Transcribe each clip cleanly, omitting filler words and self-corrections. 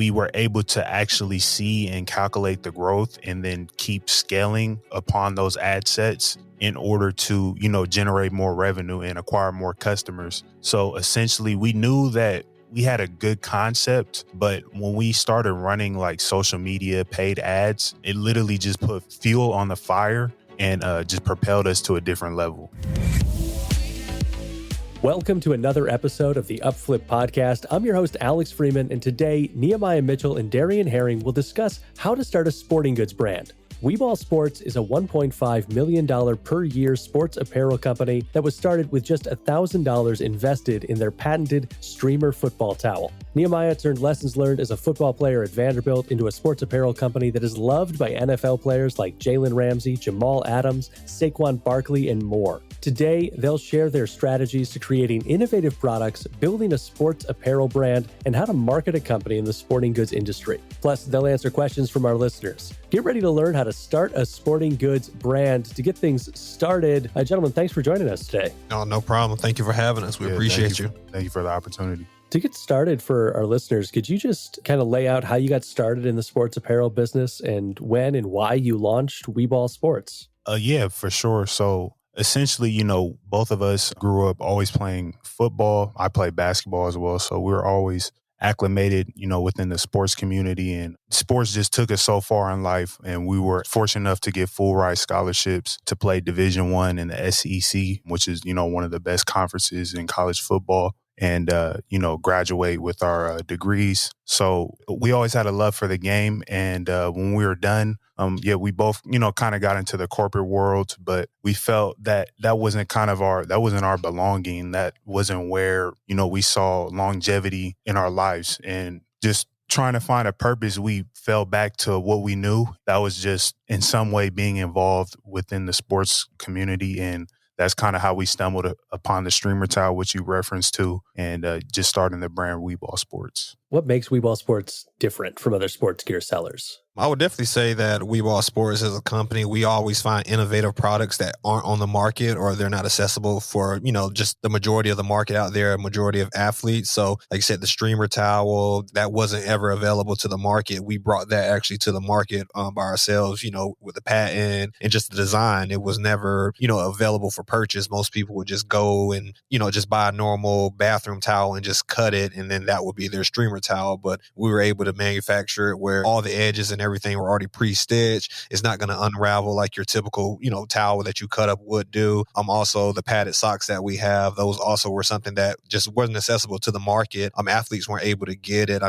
we were able to actually see and calculate the growth and then keep scaling upon those ad sets in order to, generate more revenue and acquire more customers. So essentially, we knew that we had a good concept, but when we started running like social media paid ads, it literally just put fuel on the fire and just propelled us to a different level. Welcome to another episode of the UpFlip Podcast. I'm your host, Alex Freeman, and today, Nehemiah Mitchell and Darian Herring will discuss how to start a sporting goods brand. WeBall Sports is a $1.5 million per year sports apparel company that was started with just $1,000 invested in their patented streamer football towel. Nehemiah turned lessons learned as a football player at Vanderbilt into a sports apparel company that is loved by NFL players like Jalen Ramsey, Jamal Adams, Saquon Barkley, and more. Today, they'll share their strategies to creating innovative products, building a sports apparel brand, and how to market a company in the sporting goods industry. Plus, they'll answer questions from our listeners. Get ready to learn how to start a sporting goods brand. To get things started, gentlemen, thanks for joining us today. Oh, no problem. Thank you for having us. We appreciate you. Thank you for the opportunity. To get started for our listeners, could you just kind of lay out how you got started in the sports apparel business and when and why you launched WeBall Sports? Yeah, for sure. So essentially, both of us grew up always playing football. I played basketball as well. So we were always acclimated, within the sports community, and sports just took us so far in life. And we were fortunate enough to get full ride scholarships to play Division I in the SEC, which is, one of the best conferences in college football, and, graduate with our degrees. So we always had a love for the game. And when we were done, we both, kind of got into the corporate world, but we felt that wasn't our belonging. That wasn't where, we saw longevity in our lives. And just trying to find a purpose, we fell back to what we knew. That was just in some way being involved within the sports community. And that's kind of how we stumbled upon the streamer towel, which you referenced to, and just starting the brand WeBall Sports. What makes WeBall Sports different from other sports gear sellers? I would definitely say that WeBall Sports as a company, we always find innovative products that aren't on the market or they're not accessible for, just the majority of the market out there, a majority of athletes. So like you said, the streamer towel, that wasn't ever available to the market. We brought that actually to the market by ourselves, with the patent and just the design. It was never, available for purchase. Most people would just go and, just buy a normal bathroom towel and just cut it. And then that would be their streamer towel. But we were able to manufacture it where all the edges and everything were already pre-stitched. It's not going to unravel like your typical, towel that you cut up would do. Also, the padded socks that we have, those also were something that just wasn't accessible to the market. Athletes weren't able to get it.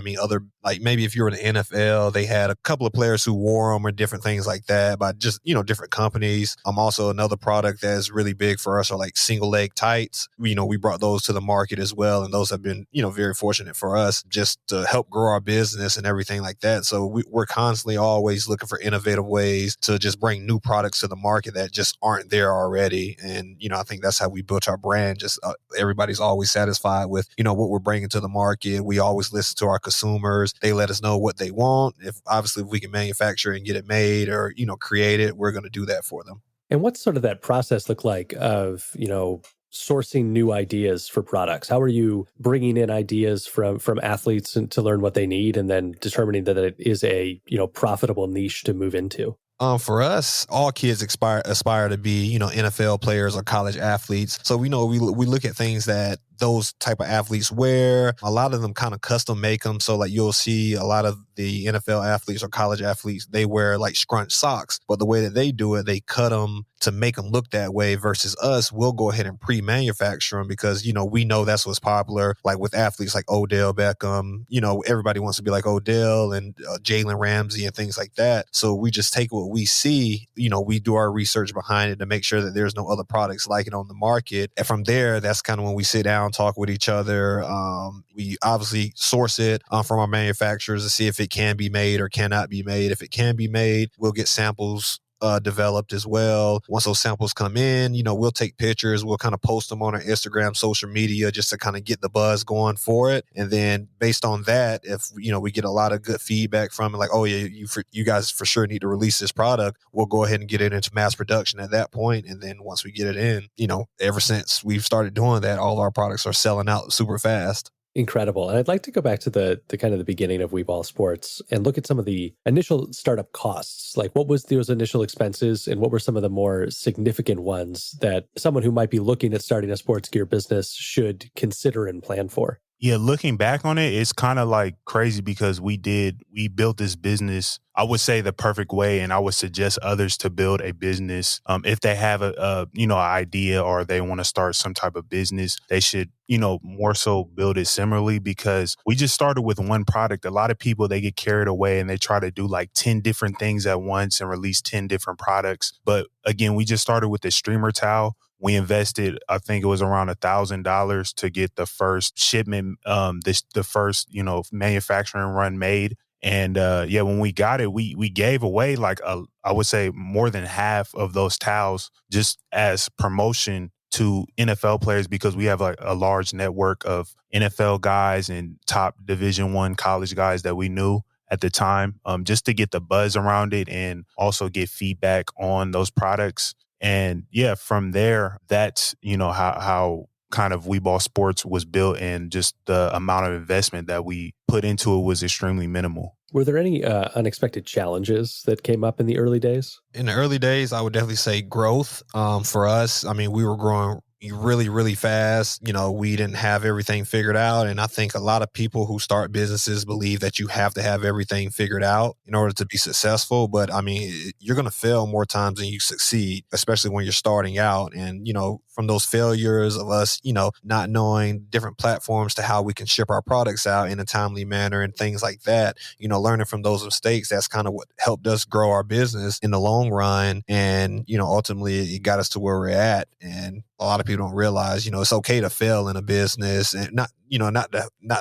Maybe if you were in the NFL, they had a couple of players who wore them or different things like that by just, different companies. Also, another product that's really big for us are like single leg tights. We brought those to the market as well. And those have been, very fortunate for us just to help grow our business and everything like that. So we're constantly always looking for innovative ways to just bring new products to the market that just aren't there already. And, I think that's how we built our brand. Just everybody's always satisfied with, what we're bringing to the market. We always listen to our consumers. They let us know what they want. If we can manufacture and get it made or, create it, we're going to do that for them. And what's sort of that process look like of, sourcing new ideas for products? How are you bringing in ideas from athletes and to learn what they need and then determining that it is a, profitable niche to move into? For us, all kids aspire to be, NFL players or college athletes. So we look at things that those type of athletes wear. A lot of them kind of custom make them. So like you'll see a lot of the NFL athletes or college athletes, they wear like scrunch socks. But the way that they do it, they cut them to make them look that way versus us. We'll go ahead and pre-manufacture them because, we know that's what's popular. Like with athletes like Odell Beckham, everybody wants to be like Odell and Jalen Ramsey and things like that. So we just take what we see, we do our research behind it to make sure that there's no other products like it on the market. And from there, that's kind of when we sit down, talk with each other. We obviously source it from our manufacturers to see if it can be made or cannot be made. If it can be made, we'll get samples developed as well. Once those samples come in, we'll take pictures. We'll kind of post them on our Instagram, social media, just to kind of get the buzz going for it. And then based on that, if, we get a lot of good feedback from it, like, oh yeah, you guys for sure need to release this product, we'll go ahead and get it into mass production at that point. And then once we get it in, ever since we've started doing that, all our products are selling out super fast. Incredible. And I'd like to go back to the kind of the beginning of WeBall Sports and look at some of the initial startup costs. Like, what was those initial expenses and what were some of the more significant ones that someone who might be looking at starting a sports gear business should consider and plan for? Yeah, looking back on it, it's kind of like crazy because we built this business, I would say the perfect way. And I would suggest others to build a business. If they have an idea or they want to start some type of business, they should, more so build it similarly because we just started with one product. A lot of people, they get carried away and they try to do like 10 different things at once and release 10 different products. But again, we just started with the streamer towel. We invested, I think it was around $1,000 to get the first shipment, the first, manufacturing run made. And when we got it, we gave away I would say more than half of those towels just as promotion to NFL players because we have a large network of NFL guys and top Division I college guys that we knew at the time, just to get the buzz around it and also get feedback on those products. And yeah, from there, that's, how kind of WeBall Sports was built and just the amount of investment that we put into it was extremely minimal. Were there any unexpected challenges that came up in the early days? In the early days, I would definitely say growth. For us, I mean, we were growing really, really fast. We didn't have everything figured out. And I think a lot of people who start businesses believe that you have to have everything figured out in order to be successful. But I mean, you're going to fail more times than you succeed, especially when you're starting out. And, from those failures of us, not knowing different platforms to how we can ship our products out in a timely manner and things like that, learning from those mistakes, that's kind of what helped us grow our business in the long run. And, ultimately it got us to where we're at. And a lot of people don't realize, it's okay to fail in a business and not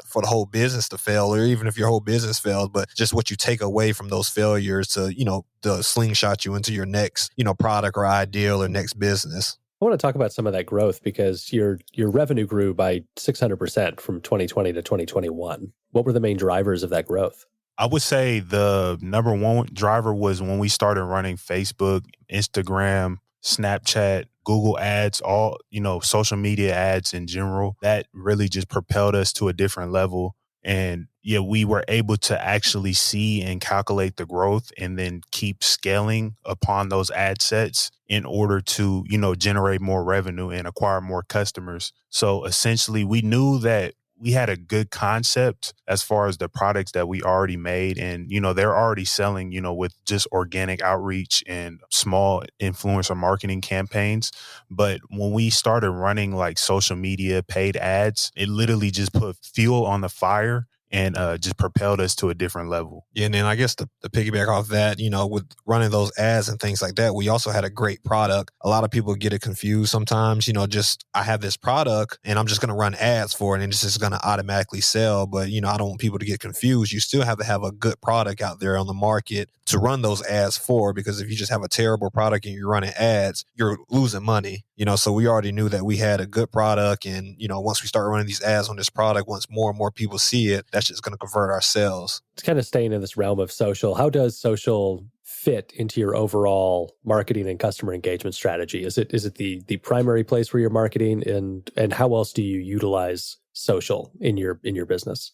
for the whole business to fail, or even if your whole business fails, but just what you take away from those failures to, to slingshot you into your next, product or ideal or next business. I want to talk about some of that growth because your revenue grew by 600% from 2020 to 2021. What were the main drivers of that growth? I would say the number one driver was when we started running Facebook, Instagram, Snapchat, Google ads, all, social media ads in general. That really just propelled us to a different level. And yeah, we were able to actually see and calculate the growth and then keep scaling upon those ad sets in order to, generate more revenue and acquire more customers. So essentially, we knew that we had a good concept as far as the products that we already made. And, they're already selling, with just organic outreach and small influencer marketing campaigns. But when we started running like social media paid ads, it literally just put fuel on the fire and just propelled us to a different level. Yeah, and then I guess to piggyback off that, with running those ads and things like that, we also had a great product. A lot of people get it confused sometimes, just I have this product and I'm just going to run ads for it and it's just going to automatically sell. But, I don't want people to get confused. You still have to have a good product out there on the market to run those ads for, because if you just have a terrible product and you're running ads, you're losing money. So we already knew that we had a good product. And, once we start running these ads on this product, once more and more people see it, that's just going to convert our sales. It's kind of staying in this realm of social. How does social fit into your overall marketing and customer engagement strategy? Is it the primary place where you're marketing, and how else do you utilize social in your business?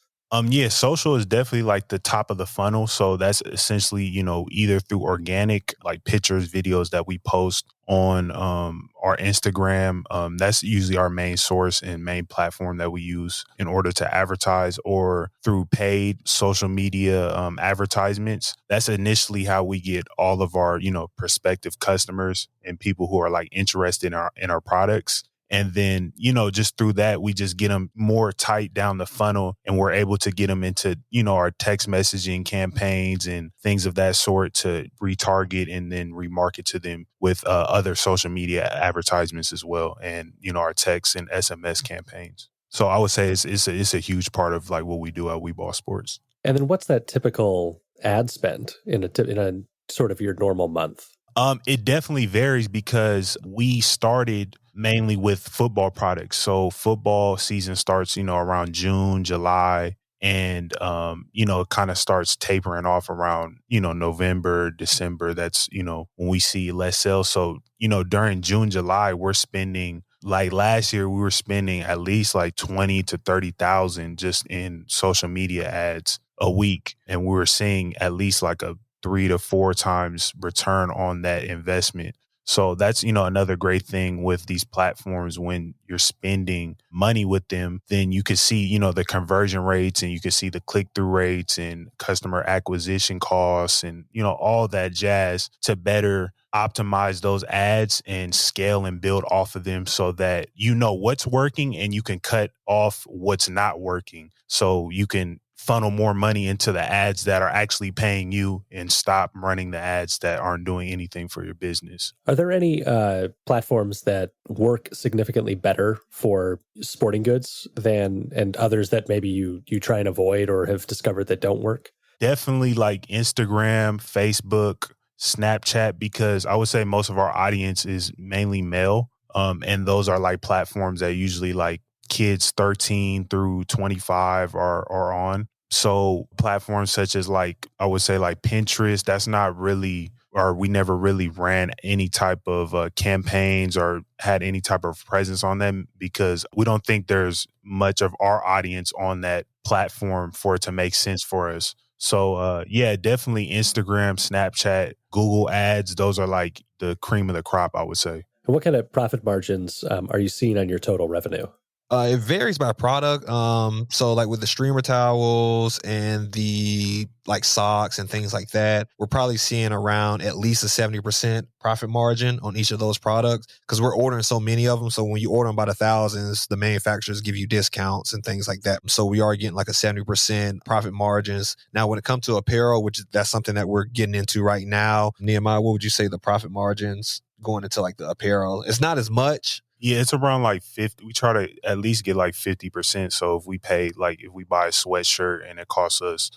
Social is definitely like the top of the funnel. So that's essentially, either through organic, like pictures, videos that we post on our Instagram. That's usually our main source and main platform that we use in order to advertise, or through paid social media advertisements. That's initially how we get all of our, prospective customers and people who are like interested in our products. And then, just through that, we just get them more tight down the funnel, and we're able to get them into, our text messaging campaigns and things of that sort to retarget and then remarket to them with other social media advertisements as well. And, our text and SMS campaigns. So I would say it's a huge part of like what we do at WeBall Sports. And then what's that typical ad spend in a sort of your normal month? It definitely varies because we started mainly with football products. So football season starts, around June, July, and, it kind of starts tapering off around, November, December. That's, when we see less sales. So, during June, July, we're spending Like last year, we were spending at least like 20 to 30,000 just in social media ads a week. And we were seeing at least like a 3 to 4 times return on that investment. So that's, another great thing with these platforms. When you're spending money with them, then you can see, the conversion rates, and you can see the click-through rates and customer acquisition costs and, all that jazz to better optimize those ads and scale and build off of them so that you know what's working and you can cut off what's not working. So you can funnel more money into the ads that are actually paying you and stop running the ads that aren't doing anything for your business. Are there any platforms that work significantly better for sporting goods and others that maybe you try and avoid or have discovered that don't work? Definitely like Instagram, Facebook, Snapchat, because I would say most of our audience is mainly male. And those are like platforms that usually like kids 13 through 25 are on. So platforms such as like, I would say like Pinterest, that's not really, or we never really ran any type of campaigns or had any type of presence on them because we don't think there's much of our audience on that platform for it to make sense for us. So yeah, definitely Instagram, Snapchat, Google ads. Those are like the cream of the crop, I would say. And what kind of profit margins are you seeing on your total revenue? It varies by product. So like with the streamer towels and the like socks and things like that, we're probably seeing around at least a 70% profit margin on each of those products because we're ordering so many of them. So when you order them by the thousands, the manufacturers give you discounts and things like that. So we are getting like a 70% profit margins. Now, when it comes to apparel, that's something that we're getting into right now. Nehemiah, what would you say the profit margins going into like the apparel? It's not as much. Yeah, it's around like 50. We try to at least get like 50%. So if we buy a sweatshirt and it costs us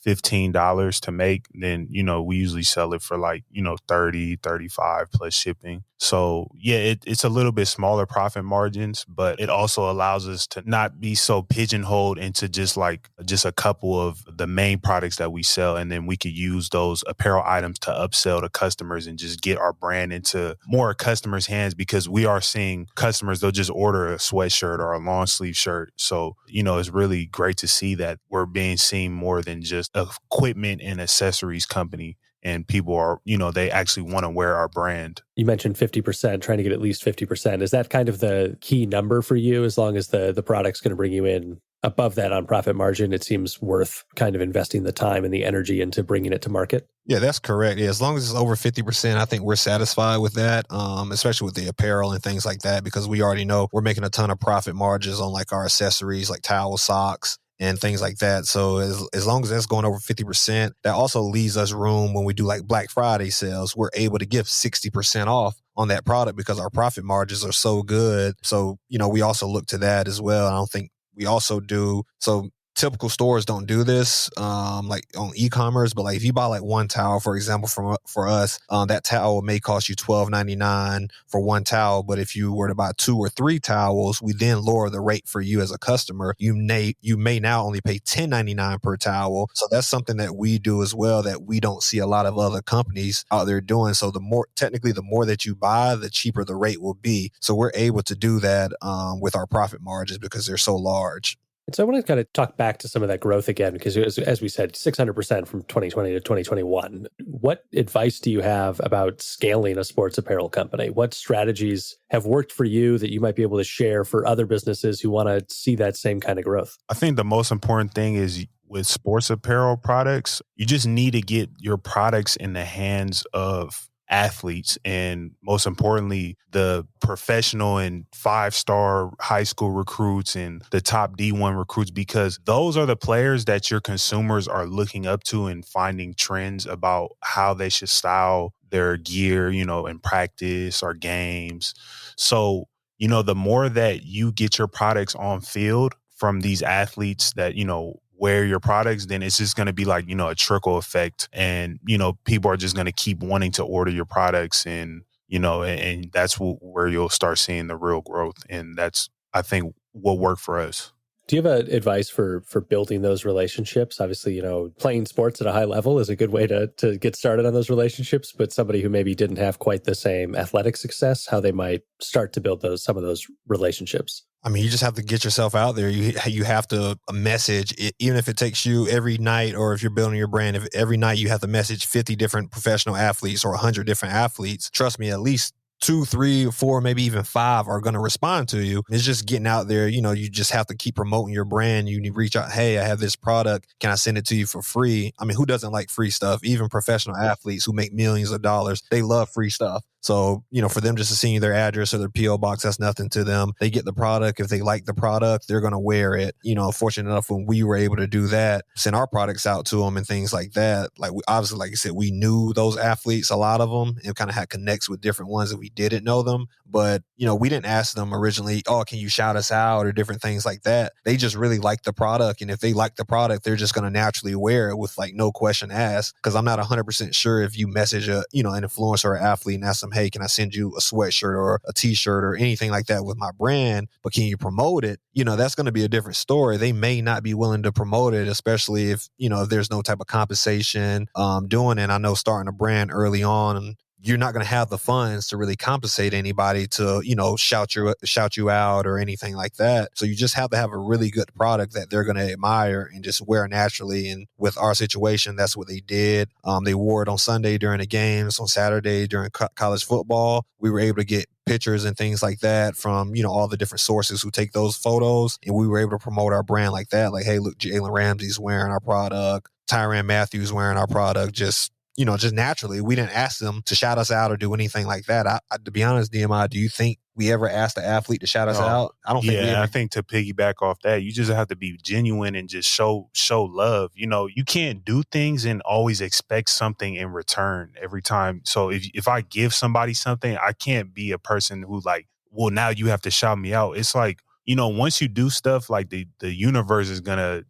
$15 to make, then, we usually sell it for like, 30, 35 plus shipping. So yeah, it's a little bit smaller profit margins, but it also allows us to not be so pigeonholed into just a couple of the main products that we sell. And then we could use those apparel items to upsell to customers and just get our brand into more customers' hands because we are seeing customers, they'll just order a sweatshirt or a long sleeve shirt. So, it's really great to see that we're being seen more than just equipment and accessories company. And people are, they actually want to wear our brand. You mentioned 50%, trying to get at least 50%. Is that kind of the key number for you? As long as the product's going to bring you in above that on profit margin, it seems worth kind of investing the time and the energy into bringing it to market? Yeah, that's correct. Yeah, as long as it's over 50%, I think we're satisfied with that, especially with the apparel and things like that, because we already know we're making a ton of profit margins on like our accessories, like towels, socks, and things like that. So as long as that's going over 50%, that also leaves us room when we do like Black Friday sales. We're able to give 60% off on that product because our profit margins are so good. So, we also look to that as well. I don't think we also do. So typical stores don't do this, like on e-commerce, but like if you buy like one towel, for example, for us, that towel may cost you $12.99 for one towel. But if you were to buy 2 or 3 towels, we then lower the rate for you as a customer. You may now only pay $10.99 per towel. So that's something that we do as well that we don't see a lot of other companies out there doing. So the more that you buy, the cheaper the rate will be. So we're able to do that with our profit margins because they're so large. And so I want to kind of talk back to some of that growth again, because as we said, 600% from 2020 to 2021. What advice do you have about scaling a sports apparel company? What strategies have worked for you that you might be able to share for other businesses who want to see that same kind of growth? I think the most important thing is with sports apparel products, you just need to get your products in the hands of athletes and most importantly, the professional and 5-star high school recruits and the top D1 recruits, because those are the players that your consumers are looking up to and finding trends about how they should style their gear, in practice or games. So, the more that you get your products on field from these athletes that, wear your products, then it's just going to be like, a trickle effect. And, people are just going to keep wanting to order your products and, and that's where you'll start seeing the real growth. And that's, I think, what worked for us. Do you have advice for building those relationships? Obviously, playing sports at a high level is a good way to get started on those relationships, but somebody who maybe didn't have quite the same athletic success, how they might start to build some of those relationships? I mean, you just have to get yourself out there. You have to message, even if it takes you every night, or if you're building your brand, if every night you have to message 50 different professional athletes or 100 different athletes, trust me, at least 2, 3, 4, maybe even 5 are going to respond to you. It's just getting out there. You just have to keep promoting your brand. You need to reach out. Hey, I have this product. Can I send it to you for free? I mean, who doesn't like free stuff? Even professional athletes who make millions of dollars, they love free stuff. So, for them just to send you their address or their P.O. box, that's nothing to them. They get the product. If they like the product, they're going to wear it. Fortunate enough, when we were able to do that, send our products out to them and things like that. Like, obviously, like you said, we knew those athletes, a lot of them, and kind of had connects with different ones that we didn't know them. But, we didn't ask them originally, oh, can you shout us out or different things like that. They just really like the product. And if they like the product, they're just going to naturally wear it with like no question asked. Because I'm not 100% sure if you message an influencer or athlete and ask them, hey, can I send you a sweatshirt or a t-shirt or anything like that with my brand, but can you promote it? That's going to be a different story. They may not be willing to promote it, especially if there's no type of compensation doing it. I know starting a brand early on, you're not going to have the funds to really compensate anybody to, shout you out or anything like that. So you just have to have a really good product that they're going to admire and just wear naturally. And with our situation, that's what they did. They wore it on Sunday during the games, on Saturday during college football. We were able to get pictures and things like that from, all the different sources who take those photos. And we were able to promote our brand like that. Like, hey, look, Jalen Ramsey's wearing our product. Tyrann Mathieu wearing our product. Just naturally. We didn't ask them to shout us out or do anything like that. I to be honest, Nehemiah, do you think we ever asked the athlete to shout us out? I don't think we ever. I think to piggyback off that, you just have to be genuine and just show love. You can't do things and always expect something in return every time. So if I give somebody something, I can't be a person who like, well, now you have to shout me out. It's like, once you do stuff, like the universe is going to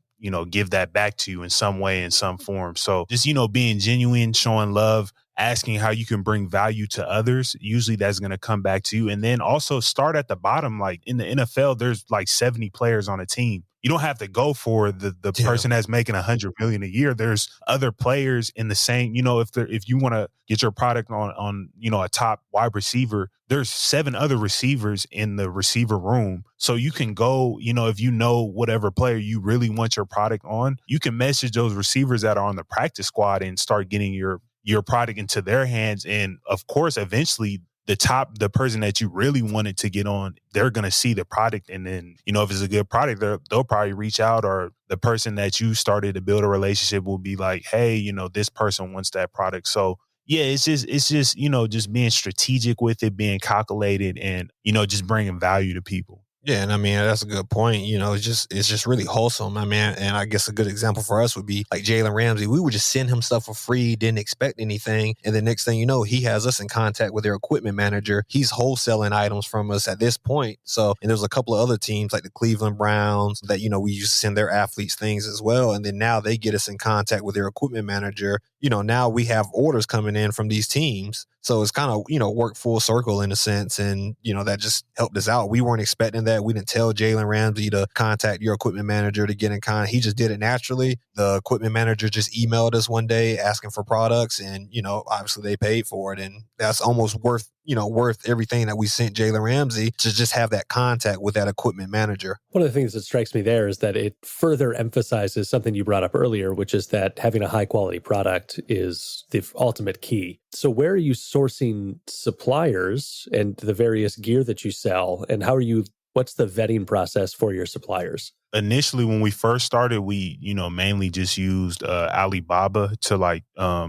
give that back to you in some way, in some form. So just, being genuine, showing love, asking how you can bring value to others, usually that's going to come back to you. And then also start at the bottom. Like in the NFL, there's like 70 players on a team. You don't have to go for the person that's making $100 million a year. There's other players in the same, if you want to get your product on a top wide receiver, there's 7 other receivers in the receiver room. So you can go, if whatever player you really want your product on, you can message those receivers that are on the practice squad and start getting your product into their hands. And of course, eventually the person that you really wanted to get on, they're going to see the product. And then, if it's a good product, they'll probably reach out, or the person that you started to build a relationship will be like, hey, this person wants that product. So yeah, it's just, just being strategic with it, being calculated, and, just bringing value to people. Yeah, and I mean, that's a good point. It's just really wholesome. I mean, and I guess a good example for us would be like Jalen Ramsey. We would just send him stuff for free, didn't expect anything. And the next thing you know, he has us in contact with their equipment manager. He's wholesaling items from us at this point. So, and there's a couple of other teams like the Cleveland Browns that, we used to send their athletes things as well. And then now they get us in contact with their equipment manager. Now we have orders coming in from these teams. So it's kind of, worked full circle in a sense. And, that just helped us out. We weren't expecting that. We didn't tell Jalen Ramsey to contact your equipment manager to get in contact. He just did it naturally. The equipment manager just emailed us one day asking for products, and, obviously they paid for it. And that's almost worth everything that we sent Jalen Ramsey to just have that contact with that equipment manager. One of the things that strikes me there is that it further emphasizes something you brought up earlier, which is that having a high quality product is the ultimate key. So where are you sourcing suppliers and the various gear that you sell, and what's the vetting process for your suppliers? Initially, when we first started, we, mainly just used Alibaba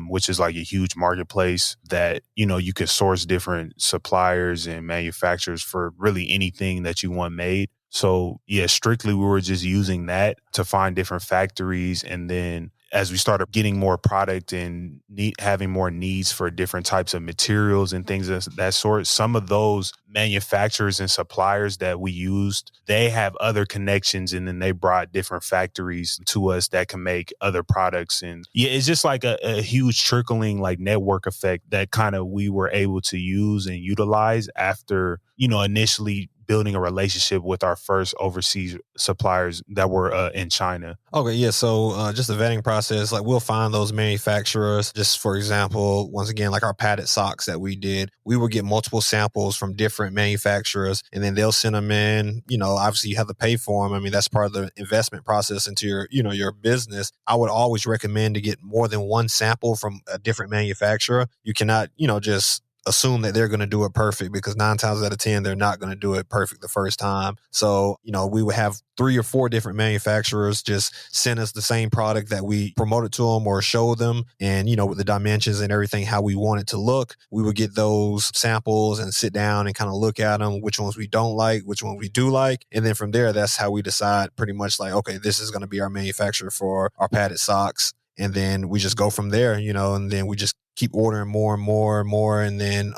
which is like a huge marketplace that, you could source different suppliers and manufacturers for really anything that you want made. So yeah, strictly we were just using that to find different factories. And then as we started getting more product and having more needs for different types of materials and things of that sort, some of those manufacturers and suppliers that we used, they have other connections, and then they brought different factories to us that can make other products. And yeah, it's just like a huge trickling like network effect that kind of we were able to use and utilize after, initially building a relationship with our first overseas suppliers that were in China. Okay, yeah. So just the vetting process, like we'll find those manufacturers. Just for example, once again, like our padded socks that we did, we will get multiple samples from different manufacturers, and then they'll send them in. Obviously you have to pay for them. I mean, that's part of the investment process into your business. I would always recommend to get more than one sample from a different manufacturer. You cannot, just assume that they're going to do it perfect, because 9 times out of 10, they're not going to do it perfect the first time. So, we would have 3 or 4 different manufacturers just send us the same product that we promoted to them or show them. And, with the dimensions and everything, how we want it to look, we would get those samples and sit down and kind of look at them, which ones we don't like, which ones we do like. And then from there, that's how we decide pretty much like, okay, this is going to be our manufacturer for our padded socks. And then we just go from there, and then we just keep ordering more and more and more. And then,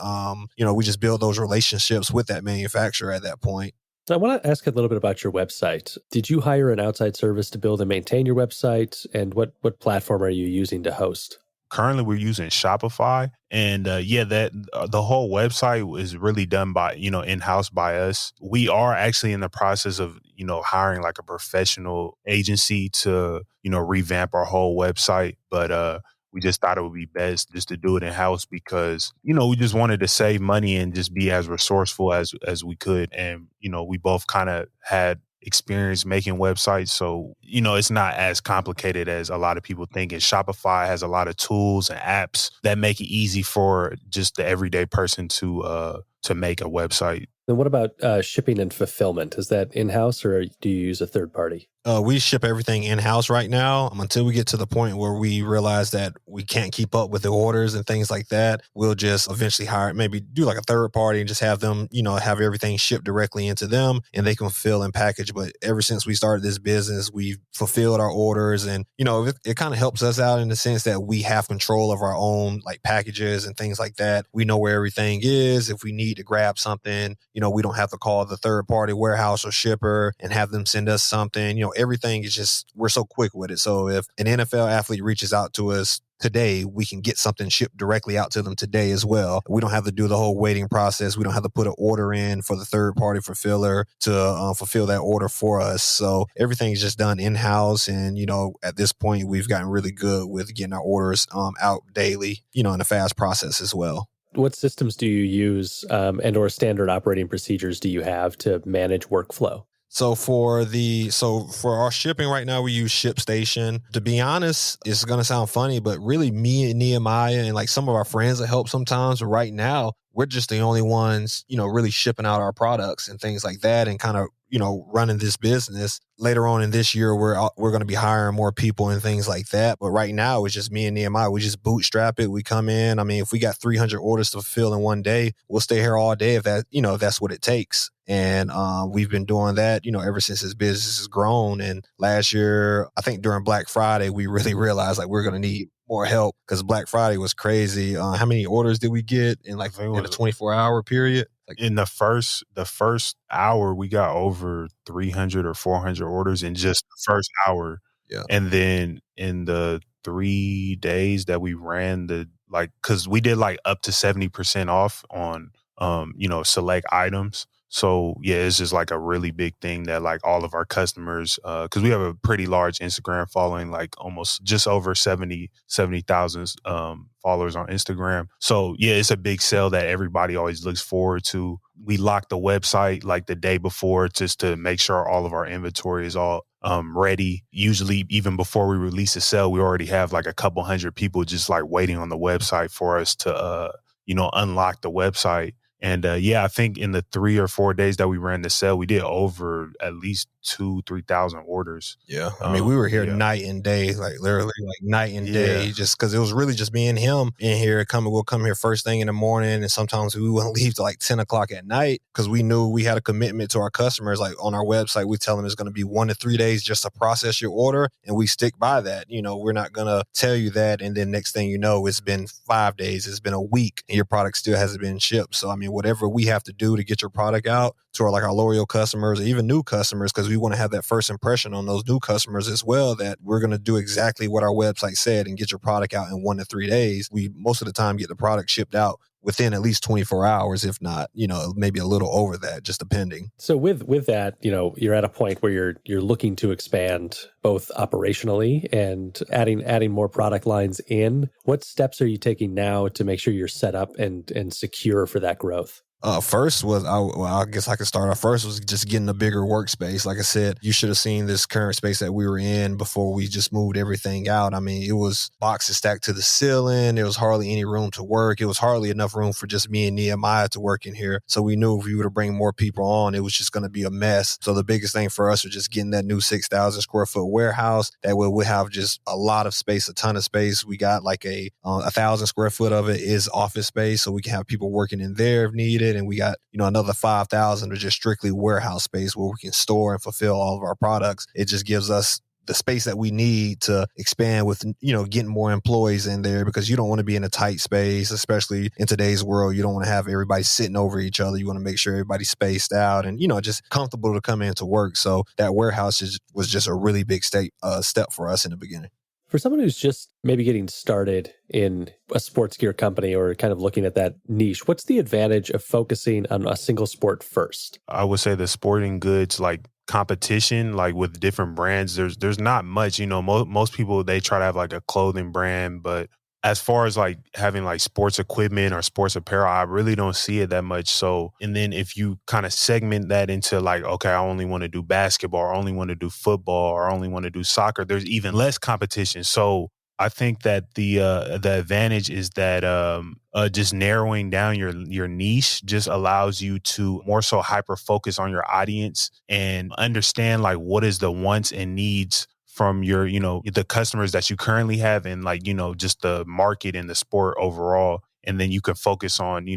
we just build those relationships with that manufacturer at that point. So I want to ask a little bit about your website. Did you hire an outside service to build and maintain your website? And what platform are you using to host? Currently, we're using Shopify, and the whole website is really done by in-house by us. We are actually in the process of hiring like a professional agency to revamp our whole website, but we just thought it would be best just to do it in-house because we just wanted to save money and just be as resourceful as we could, and we both kind of had experience making websites. So, it's not as complicated as a lot of people think. And Shopify has a lot of tools and apps that make it easy for just the everyday person to make a website. Then what about shipping and fulfillment? Is that in-house or do you use a third party? We ship everything in-house right now until we get to the point where we realize that we can't keep up with the orders and things like that. We'll just eventually maybe do like a third party and just have them, have everything shipped directly into them and they can fill and package. But ever since we started this business, we've fulfilled our orders, and, it kind of helps us out in the sense that we have control of our own like packages and things like that. We know where everything is. If we need to grab something, we don't have to call the third party warehouse or shipper and have them send us something. Everything is just, we're so quick with it. So if an NFL athlete reaches out to us today, we can get something shipped directly out to them today as well. We don't have to do the whole waiting process. We don't have to put an order in for the third party fulfiller to fulfill that order for us. So everything is just done in-house. And, at this point, we've gotten really good with getting our orders out daily, in a fast process as well. What systems do you use and or standard operating procedures do you have to manage workflow? So for our shipping right now, we use ShipStation. To be honest, it's going to sound funny, but really me and Nehemiah and like some of our friends that help sometimes, but right now, we're just the only ones, really shipping out our products and things like that and kind of, running this business. Later on in this year, we're going to be hiring more people and things like that. But right now, it's just me and Nehemiah. We just bootstrap it. We come in. I mean, if we got 300 orders to fulfill in one day, we'll stay here all day if that's what it takes. And we've been doing that, ever since this business has grown. And last year, I think during Black Friday, we really realized like we're going to need more help because Black Friday was crazy. How many orders did we get in a 24-hour period? In the first hour, we got over 300 or 400 orders in just the first hour. Yeah. And then in the 3 days that we ran because we did like up to 70% off on, select items. So yeah, it's just like a really big thing that like all of our customers, because we have a pretty large Instagram following, like almost just over 70,000 followers on Instagram. So yeah, it's a big sale that everybody always looks forward to. We lock the website like the day before just to make sure all of our inventory is all ready. Usually even before we release a sale, we already have like a couple hundred people just like waiting on the website for us to, unlock the website. And I think in the 3 or 4 days that we ran the sale, we did over at least 2,000-3,000 orders. Yeah. I mean, we were here night and day, like literally like night and day, just because it was really just me and him in here. We'll come here first thing in the morning. And sometimes we wouldn't leave till like 10 o'clock at night because we knew we had a commitment to our customers. Like on our website, we tell them it's going to be 1 to 3 days just to process your order. And we stick by that. We're not going to tell you that. And then next thing you know, it's been 5 days, it's been a week and your product still hasn't been shipped. So, I mean, whatever we have to do to get your product out to our loyal customers or even new customers, because we want to have that first impression on those new customers as well, that we're going to do exactly what our website said and get your product out in 1 to 3 days. We most of the time get the product shipped out within at least 24 hours, if not, maybe a little over that, just depending. So with that, you're at a point where you're looking to expand both operationally and adding more product lines in. What steps are you taking now to make sure you're set up and secure for that growth? First was, I guess I could start off. First was just getting a bigger workspace. Like I said, you should have seen this current space that we were in before we just moved everything out. I mean, it was boxes stacked to the ceiling. There was hardly any room to work. It was hardly enough room for just me and Nehemiah to work in here. So we knew if we were to bring more people on, it was just going to be a mess. So the biggest thing for us was just getting that new 6,000 square foot warehouse. That way we'll have just a lot of space, a ton of space. We got like 1,000 square foot of it is office space. So we can have people working in there if needed. And we got, another 5,000 of just strictly warehouse space where we can store and fulfill all of our products. It just gives us the space that we need to expand with, getting more employees in there, because you don't want to be in a tight space, especially in today's world. You don't want to have everybody sitting over each other. You want to make sure everybody's spaced out and, just comfortable to come in to work. So that warehouse was just a really big step for us in the beginning. For someone who's just maybe getting started in a sports gear company or kind of looking at that niche, what's the advantage of focusing on a single sport first? I would say the sporting goods, like competition, like with different brands, there's not much. Most people, they try to have like a clothing brand, but as far as like having like sports equipment or sports apparel, I really don't see it that much. So, and then if you kind of segment that into like, okay, I only want to do basketball, or I only want to do football, or I only want to do soccer, there's even less competition. So I think that the advantage is that just narrowing down your niche just allows you to more so hyper focus on your audience and understand like what is the wants and needs from your, the customers that you currently have, and like, just the market and the sport overall. And then you can focus on,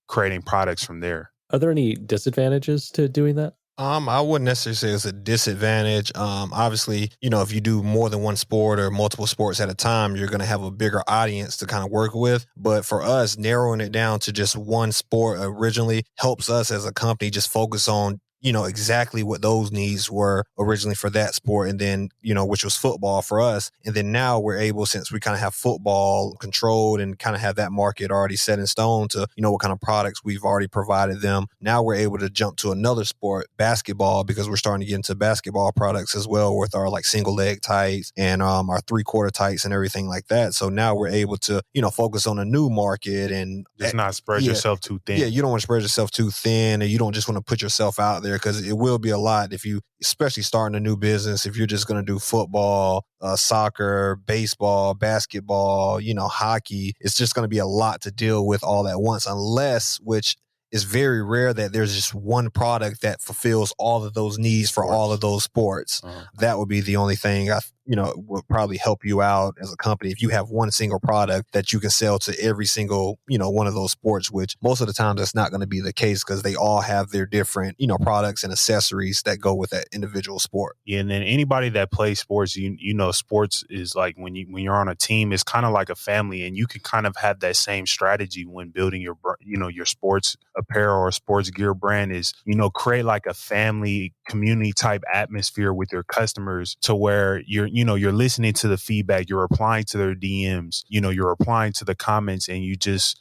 creating products from there. Are there any disadvantages to doing that? I wouldn't necessarily say it's a disadvantage. Obviously, if you do more than one sport or multiple sports at a time, you're going to have a bigger audience to kind of work with. But for us, narrowing it down to just one sport originally helps us as a company just focus on exactly what those needs were originally for that sport. And then, which was football for us. And then now we're able, since we kind of have football controlled and kind of have that market already set in stone to, what kind of products we've already provided them. Now we're able to jump to another sport, basketball, because we're starting to get into basketball products as well with our like single leg tights and our 3/4 tights and everything like that. So now we're able to, focus on a new market and just not spread yourself too thin. Yeah, you don't want to spread yourself too thin, and you don't just want to put yourself out there, because it will be a lot if you, especially starting a new business, if you're just going to do football, soccer, baseball, basketball, hockey. It's just going to be a lot to deal with all at once, unless, which is very rare, that there's just one product that fulfills all of those needs for all of those sports. Uh-huh. That would be the only thing would probably help you out as a company if you have one single product that you can sell to every single, one of those sports, which most of the time that's not going to be the case, because they all have their different, products and accessories that go with that individual sport. Yeah. And then anybody that plays sports, sports is like when you're on a team, it's kind of like a family, and you can kind of have that same strategy when building your sports apparel or sports gear brand is, create like a family community type atmosphere with your customers, to where you're listening to the feedback, you're replying to their DMs, you're replying to the comments, and you just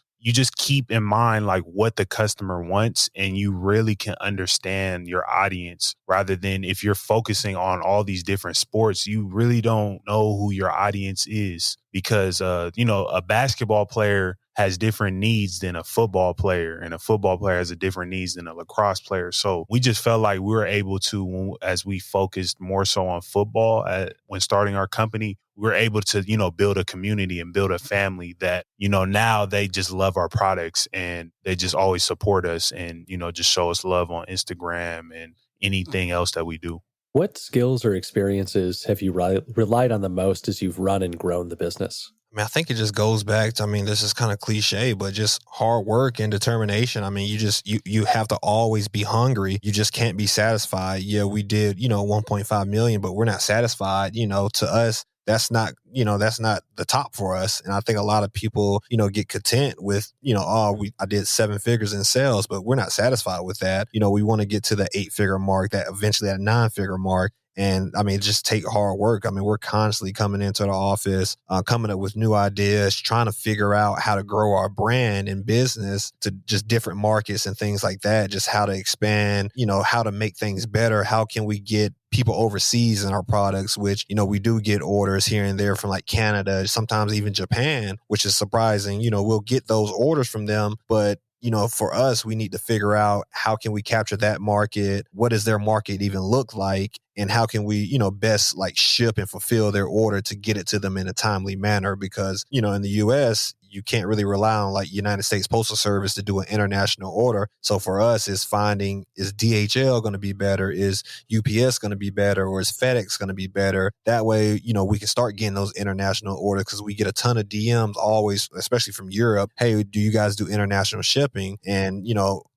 keep in mind like what the customer wants, and you really can understand your audience, rather than if you're focusing on all these different sports, you really don't know who your audience is, because a basketball player has different needs than a football player, and a football player has a different needs than a lacrosse player. So we just felt like we were able to, as we focused more so on football when starting our company, we were able to, build a community and build a family that, now they just love our products, and they just always support us, and, just show us love on Instagram and anything else that we do. What skills or experiences have you relied on the most as you've run and grown the business? I think it just goes back to, this is kind of cliche, but just hard work and determination. You have to always be hungry. You just can't be satisfied. Yeah, we did, 1.5 million, but we're not satisfied. To us, that's not the top for us. And I think a lot of people, get content with, I did 7 figures in sales, but we're not satisfied with that. We want to get to the 8-figure mark, that eventually that 9-figure mark. And I mean, just take hard work. I mean, we're constantly coming into the office, coming up with new ideas, trying to figure out how to grow our brand and business to just different markets and things like that. Just how to expand, how to make things better. How can we get people overseas in our products, which, we do get orders here and there from like Canada, sometimes even Japan, which is surprising. We'll get those orders from them, but for us, we need to figure out how can we capture that market? What does their market even look like? And how can we, best like ship and fulfill their order to get it to them in a timely manner? Because, in the US, you can't really rely on like United States Postal Service to do an international order. So for us, is finding, is DHL going to be better? Is UPS going to be better? Or is FedEx going to be better? That way, we can start getting those international orders, because we get a ton of DMs always, especially from Europe. Hey, do you guys do international shipping? And,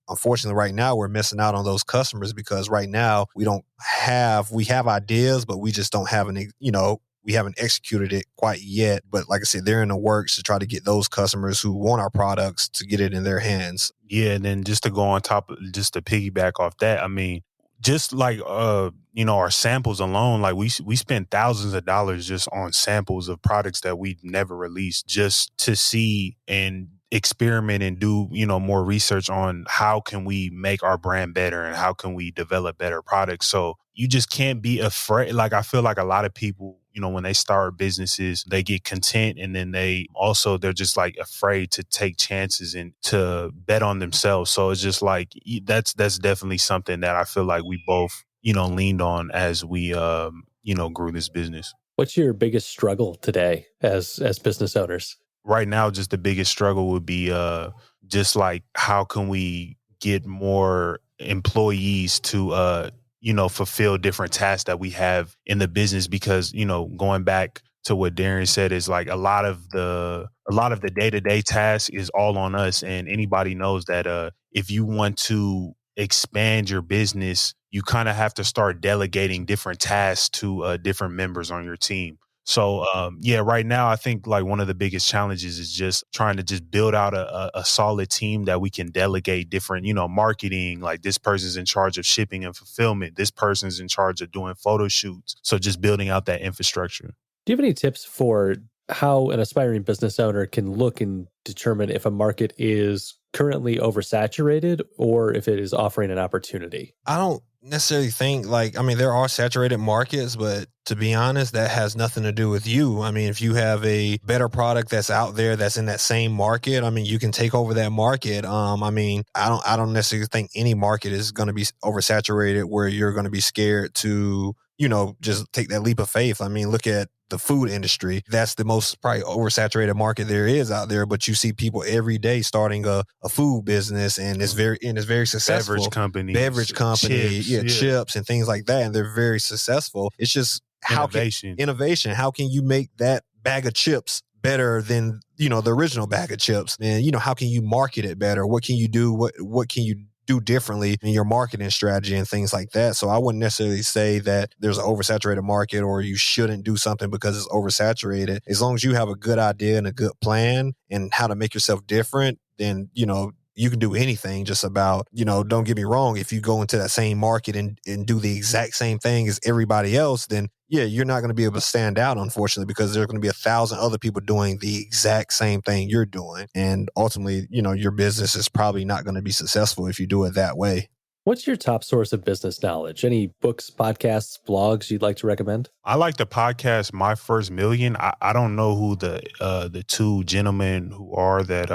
unfortunately, right now, we're missing out on those customers, because right now we have ideas, but we just don't have we haven't executed it quite yet. But like I said, they're in the works to try to get those customers who want our products to get it in their hands. Yeah. And then just to go on top, just to piggyback off that, I mean, just like, our samples alone, like we spend thousands of dollars just on samples of products that we've never released, just to see and experiment and do, more research on how can we make our brand better and how can we develop better products. So you just can't be afraid. Like, I feel like a lot of people, when they start businesses, they get content, and then they're just like afraid to take chances and to bet on themselves. So it's just like, that's definitely something that I feel like we both, leaned on as we, grew this business. What's your biggest struggle today as business owners? Right now, just the biggest struggle would be just like, how can we get more employees to, fulfill different tasks that we have in the business? Because, going back to what Darren said, is like a lot of the day-to-day tasks is all on us. And anybody knows that if you want to expand your business, you kind of have to start delegating different tasks to different members on your team. So, right now, I think like one of the biggest challenges is just trying to just build out a solid team that we can delegate different, marketing, like this person's in charge of shipping and fulfillment. This person's in charge of doing photo shoots. So just building out that infrastructure. Do you have any tips for how an aspiring business owner can look and determine if a market is currently oversaturated or if it is offering an opportunity? I don't necessarily think there are saturated markets, but to be honest, that has nothing to do with you. I mean, if you have a better product that's out there that's in that same market, I mean, you can take over that market. I don't necessarily think any market is going to be oversaturated where you're going to be scared to, just take that leap of faith. I mean, look at the food industry. That's the most probably oversaturated market there is out there, but you see people every day starting a food business, and it's very successful. Beverage company, chips and things like that, and they're very successful. It's just innovation. How can you make that bag of chips better than, the original bag of chips? And, how can you market it better? What can you do? What can you do differently in your marketing strategy and things like that? So I wouldn't necessarily say that there's an oversaturated market or you shouldn't do something because it's oversaturated. As long as you have a good idea and a good plan and how to make yourself different, then, you can do anything. Just about, don't get me wrong, if you go into that same market and do the exact same thing as everybody else, then you're not going to be able to stand out, unfortunately, because there's going to be 1,000 other people doing the exact same thing you're doing. And ultimately, your business is probably not going to be successful if you do it that way. What's your top source of business knowledge? Any books, podcasts, blogs you'd like to recommend? I like the podcast My First Million. I don't know who the two gentlemen who are that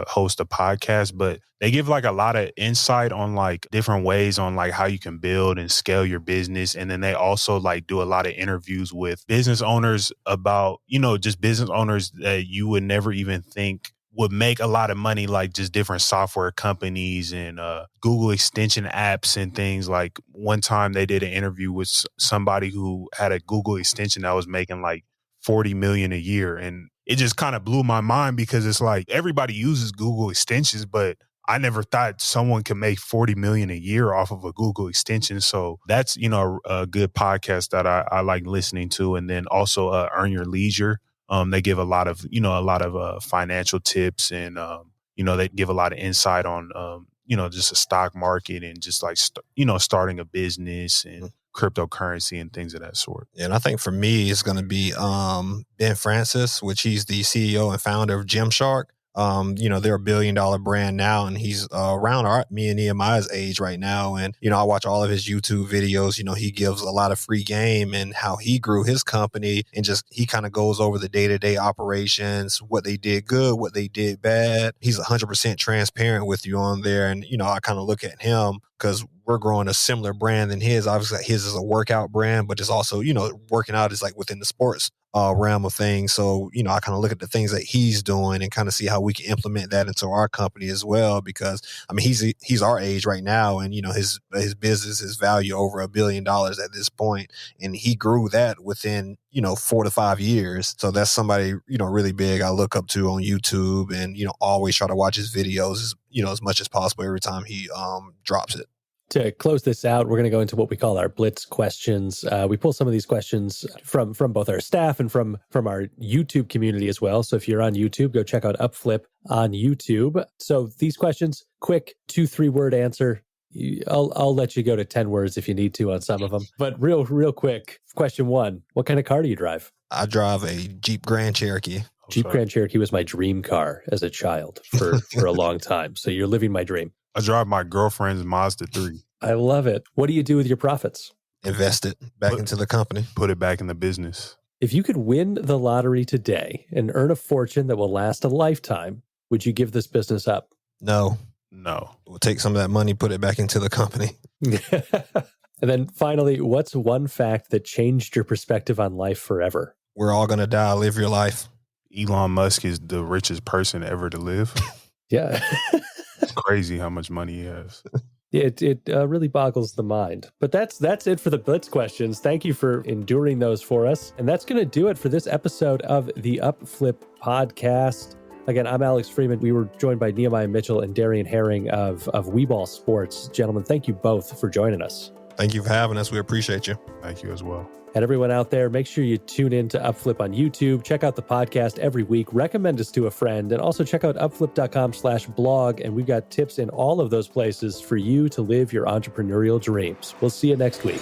host a podcast, but they give like a lot of insight on like different ways on like how you can build and scale your business. And then they also like do a lot of interviews with business owners about, just business owners that you would never even think would make a lot of money, like just different software companies and Google extension apps and things. Like one time they did an interview with somebody who had a Google extension that was making like 40 million a year. And it just kind of blew my mind, because it's like everybody uses Google extensions, but I never thought someone could make 40 million a year off of a Google extension. So that's, a good podcast that I like listening to. And then also Earn Your Leisure. They give a lot of, financial tips and, they give a lot of insight on, just the stock market and just like, starting a business and cryptocurrency and things of that sort. And I think for me, it's going to be Ben Francis, which he's the CEO and founder of Gymshark. They're $1 billion brand now, and he's around me and Nehemiah's age right now. And, I watch all of his YouTube videos. He gives a lot of free game and how he grew his company, and just he kind of goes over the day-to-day operations, what they did good, what they did bad. He's 100% transparent with you on there. And, I kind of look at him because we're growing a similar brand than his. Obviously, his is a workout brand, but it's also, working out is like within the sports realm of things. So, I kind of look at the things that he's doing and kind of see how we can implement that into our company as well. Because he's our age right now, and his business is valued over $1 billion at this point, and he grew that within 4 to 5 years. So that's somebody really big I look up to on YouTube, and always try to watch his videos as much as possible every time he drops it. To close this out, we're going to go into what we call our Blitz questions. We pull some of these questions from both our staff and from our YouTube community as well. So if you're on YouTube, go check out UpFlip on YouTube. So these questions, quick 2-3 word answer. I'll let you go to 10 words if you need to on some of them. But real quick, question 1, what kind of car do you drive? I drive a Jeep Grand Cherokee. Jeep Grand Cherokee was my dream car as a child for a long time. So you're living my dream. I drive my girlfriend's Mazda 3. I love it. What do you do with your profits? Invest it back into the company. Put it back in the business. If you could win the lottery today and earn a fortune that will last a lifetime, would you give this business up? No. We'll take some of that money, put it back into the company. And then finally, what's one fact that changed your perspective on life forever? We're all going to die. Live your life. Elon Musk is the richest person ever to live. Yeah. It's crazy how much money he has. It really boggles the mind. But that's it for the Blitz questions. Thank you for enduring those for us. And that's going to do it for this episode of the UpFlip Podcast. Again, I'm Alex Freeman. We were joined by Nehemiah Mitchell and Darian Herring of WeBall Sports. Gentlemen, thank you both for joining us. Thank you for having us. We appreciate you. Thank you as well. And everyone out there, make sure you tune in to UpFlip on YouTube. Check out the podcast every week. Recommend us to a friend. And also check out upflip.com/blog. And we've got tips in all of those places for you to live your entrepreneurial dreams. We'll see you next week.